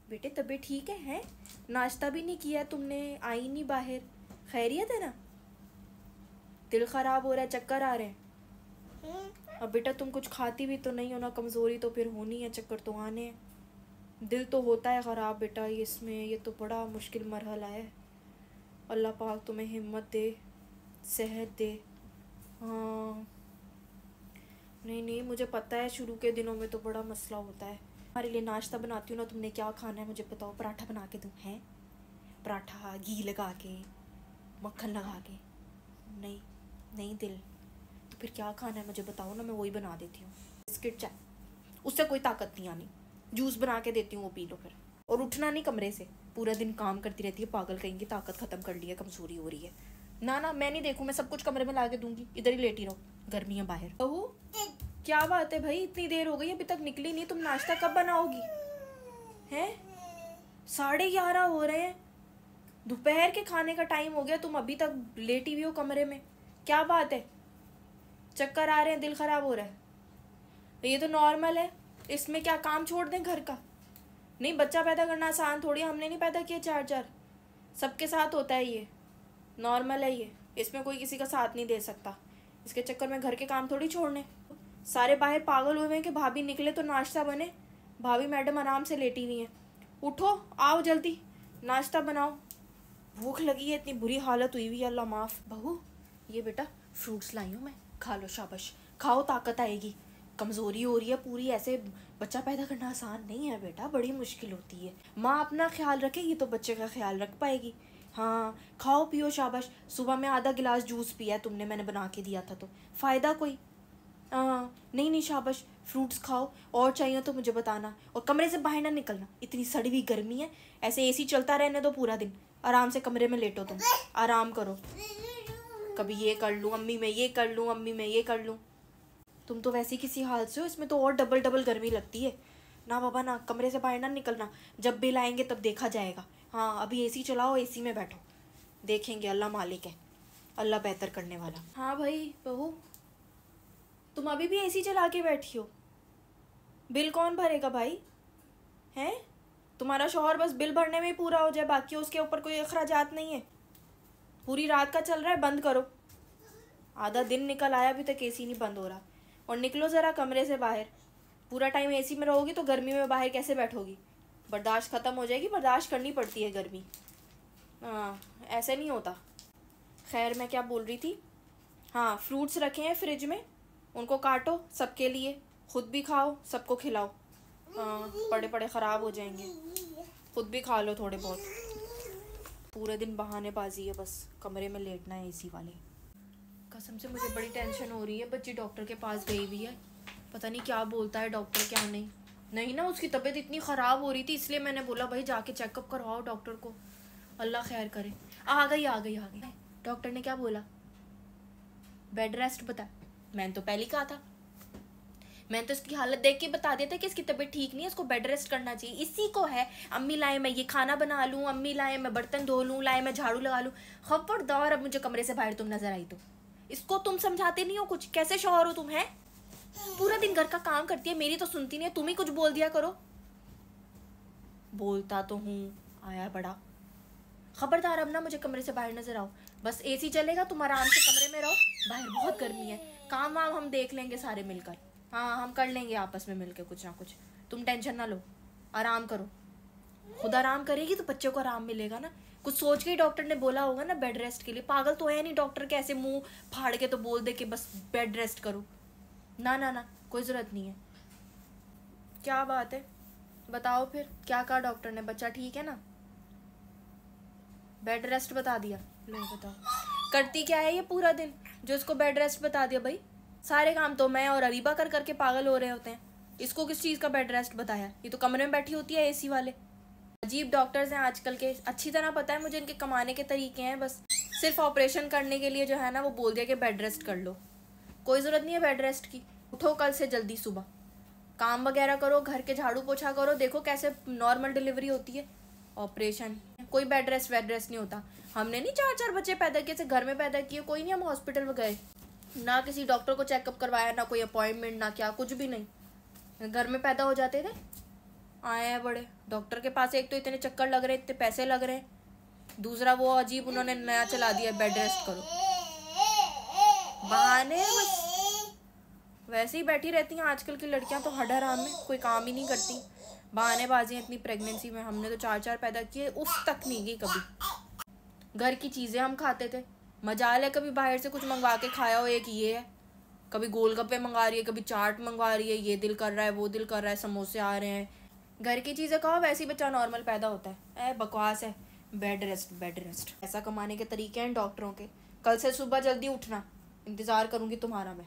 बेटे तबीयत ठीक है? नाश्ता भी नहीं किया तुमने, आई नहीं बाहर, खैरियत है ना? दिल खराब हो रहा है, चक्कर आ रहे हैं? अब बेटा तुम कुछ खाती भी तो नहीं हो ना, कमज़ोरी तो फिर होनी है, चक्कर तो आने हैं। दिल तो होता है ख़राब बेटा इसमें, ये तो बड़ा मुश्किल मरहला है। अल्लाह पाक तुम्हें हिम्मत दे, सेहत दे। हाँ नहीं नहीं, मुझे पता है शुरू के दिनों में तो बड़ा मसला होता है। हमारे लिए नाश्ता बनाती हूँ ना, तुमने क्या खाना है मुझे बताओ? पराठा बना के दूँ? हैं पराठा घी लगा के, मक्खन लगा के? नहीं नहीं दिल, तो फिर क्या खाना है मुझे बताओ ना, मैं वही बना देती हूँ। बिस्किट चाय, उससे कोई ताकत नहीं आनी। जूस बना के देती हूँ, वो पी लो फिर। और उठना नहीं कमरे से, पूरा दिन काम करती रहती है पागल कहेंगी, ताकत ख़त्म कर ली है, कमज़ोरी हो रही है। ना ना मैं नहीं देखूँ, मैं सब कुछ कमरे में ला के दूँगी, इधर ही लेटी रहो, गर्मी है बाहर। बहू क्या बात है भाई, इतनी देर हो गई अभी तक निकली नहीं, तुम नाश्ता कब बनाओगी? हैं 11:30 हो रहे हैं, दोपहर के खाने का टाइम हो गया, तुम अभी तक लेटी हुई हो कमरे में। क्या बात है? चक्कर आ रहे हैं, दिल खराब हो रहा है? ये तो नॉर्मल है, इसमें क्या काम छोड़ दें घर का? नहीं, बच्चा पैदा करना आसान थोड़ी, हमने नहीं पैदा किया 4-4, सबके साथ होता है, ये नॉर्मल है ये, इसमें कोई किसी का साथ नहीं दे सकता। इसके चक्कर में घर के काम थोड़ी छोड़ने। सारे बाहर पागल हुए हैं कि भाभी निकले तो नाश्ता बने। भाभी मैडम आराम से लेटी हुई हैं, उठो आओ जल्दी नाश्ता बनाओ, भूख लगी है, इतनी बुरी हालत हुई हुई है, अल्लाह माफ़। बहू ये बेटा फ्रूट्स लाई हूँ मैं, खा लो, शाबाश खाओ, ताकत आएगी। कमज़ोरी हो रही है पूरी, ऐसे बच्चा पैदा करना आसान नहीं है बेटा, बड़ी मुश्किल होती है। माँ अपना ख्याल रखेगी तो बच्चे का ख्याल रख पाएगी। हाँ खाओ पियो, शाबाश। सुबह में आधा गिलास जूस पिया तुमने, मैंने बना के दिया था, तो फ़ायदा कोई? हाँ नहीं नहीं, शाबाश फ्रूट्स खाओ, और चाहिए तो मुझे बताना, और कमरे से बाहर ना निकलना, इतनी सड़ी हुई गर्मी है, ऐसे एसी चलता रहने दो पूरा दिन, आराम से कमरे में लेटो, तुम आराम करो। कभी ये कर लूँ अम्मी, मैं ये कर लूँ अम्मी, मैं ये कर लूँ। तुम तो वैसे ही किसी हाल से हो, इसमें तो और डबल डबल गर्मी लगती है। ना बाबा ना, कमरे से बाहर ना निकलना, जब बिल आएंगे तब देखा जाएगा। हाँ अभी एसी चलाओ, एसी में बैठो, देखेंगे, अल्लाह मालिक है, अल्लाह बेहतर करने वाला। हाँ भाई बहू, तुम अभी भी एसी चला के बैठी हो? बिल कौन भरेगा भाई? हैं तुम्हारा शौहर बस बिल भरने में ही पूरा हो जाए, बाकी उसके ऊपर कोई अखराजात नहीं है? पूरी रात का चल रहा है, बंद करो। आधा दिन निकल आया, अभी तक एसी नहीं बंद हो रहा। और निकलो ज़रा कमरे से बाहर, पूरा टाइम एसी में रहोगी तो गर्मी में बाहर कैसे बैठोगी? बर्दाश्त ख़त्म हो जाएगी, बर्दाश्त करनी पड़ती है गर्मी। हाँ ऐसे नहीं होता। खैर मैं क्या बोल रही थी, हाँ फ्रूट्स रखे हैं फ्रिज में, उनको काटो सबके लिए, खुद भी खाओ, सबको खिलाओ। हाँ पड़े पड़े ख़राब हो जाएंगे, खुद भी खा लो थोड़े बहुत। पूरे दिन बहानेबाजी है, बस कमरे में लेटना है एसी वाले। कसम से मुझे बड़ी टेंशन हो रही है, बच्ची डॉक्टर के पास गई हुई है, पता नहीं क्या बोलता है डॉक्टर क्या नहीं। नहीं ना, उसकी तबीयत इतनी ख़राब हो रही थी, इसलिए मैंने बोला भाई जाके चेकअप करवाओ डॉक्टर को, अल्लाह खैर करे। आ गई आ गई आ गई। डॉक्टर ने क्या बोला? बेड रेस्ट बता। मैंने तो पहले ही कहा था, मैंने तो इसकी हालत देख के बता दिया था कि इसकी तबीयत ठीक नहीं है, इसको बेड रेस्ट करना चाहिए। इसी को है अम्मी लाए मैं ये खाना बना लूँ, अम्मी लाए मैं बर्तन धो लूँ, लाए मैं झाड़ू लगा लूँ। खबरदार अब मुझे कमरे से बाहर तुम नजर आई तो। इसको तुम समझाते नहीं हो कुछ, कैसे शौहर हो तुम? हैं पूरा दिन घर का काम करती है, मेरी तो सुनती नहीं है, तुम ही कुछ बोल दिया करो। बोलता तो हूँ, आया बड़ा। खबरदार अब ना मुझे कमरे से बाहर नजर आओ, बस एसी चलेगा, तुम आराम से कमरे में रहो, बाहर बहुत गर्मी है। काम वाम हम देख लेंगे सारे मिलकर, हाँ हम कर लेंगे आपस में मिलकर कुछ ना कुछ, तुम टेंशन ना लो, आराम करो। खुद आराम करेगी तो बच्चे को आराम मिलेगा ना, कुछ सोच के ही डॉक्टर ने बोला होगा ना बेड रेस्ट के लिए। पागल तो है नहीं डॉक्टर के, ऐसे मुंह फाड़ के तो बोल दे कि बस बेड रेस्ट करो। ना ना ना, कोई ज़रूरत नहीं है। क्या बात है बताओ फिर, क्या कहा डॉक्टर ने? बच्चा ठीक है ना? बेड रेस्ट बता दिया? लो बताओ, करती क्या है ये पूरा दिन जो इसको बेड रेस्ट बता दिया? भाई सारे काम तो मैं और अरीबा कर करके पागल हो रहे होते हैं, इसको किस चीज़ का बेड रेस्ट बताया? ये तो कमरे में बैठी होती है एसी वाले। अजीब डॉक्टर्स हैं आजकल के, अच्छी तरह पता है मुझे इनके कमाने के तरीके हैं, बस सिर्फ ऑपरेशन करने के लिए जो है ना वो बोल दिया कि बेड रेस्ट कर लो। कोई ज़रूरत नहीं है बेड रेस्ट की, उठो कल से जल्दी सुबह, काम वगैरह करो, घर के झाड़ू पोछा करो, देखो कैसे नॉर्मल डिलीवरी होती है। ऑपरेशन कोई बेड रेस्ट वेड रेस्ट नहीं होता। हमने नहीं 4-4 बच्चे पैदा किए थे, घर में पैदा किए, कोई नहीं हम हॉस्पिटल में गए, ना किसी डॉक्टर को चेकअप करवाया, ना कोई अपॉइंटमेंट, ना क्या, कुछ भी नहीं, घर में पैदा हो जाते थे। आए हैं बड़े डॉक्टर के पास, एक तो इतने चक्कर लग रहे हैं, इतने पैसे लग रहे हैं, दूसरा वो अजीब उन्होंने नया चला दिया, बेड रेस्ट करो। बहाने बस, वैसे ही बैठी रहती हैं आजकल की लड़कियां तो, हड हराम में कोई काम ही नहीं करती, बहानेबाजी। इतनी प्रेगनेंसी में हमने तो 4 पैदा किए, उफ तक नहीं गई कभी। घर की चीज़ें हम खाते थे, मजाल है कभी बाहर से कुछ मंगवा के खाया हो। एक ये है, कभी गोलगप्पे मंगा रही है, कभी चाट मंगवा रही है, ये दिल कर रहा है, वो दिल कर रहा है, समोसे आ रहे हैं। घर की चीज़ें खाओ, वैसे ही बच्चा नॉर्मल पैदा होता है। बकवास है, बेड रेस्ट बेड रेस्ट। ऐसा कमाने के तरीके हैं डॉक्टरों के। कल से सुबह जल्दी उठना, इंतज़ार करूँगी तुम्हारा मैं।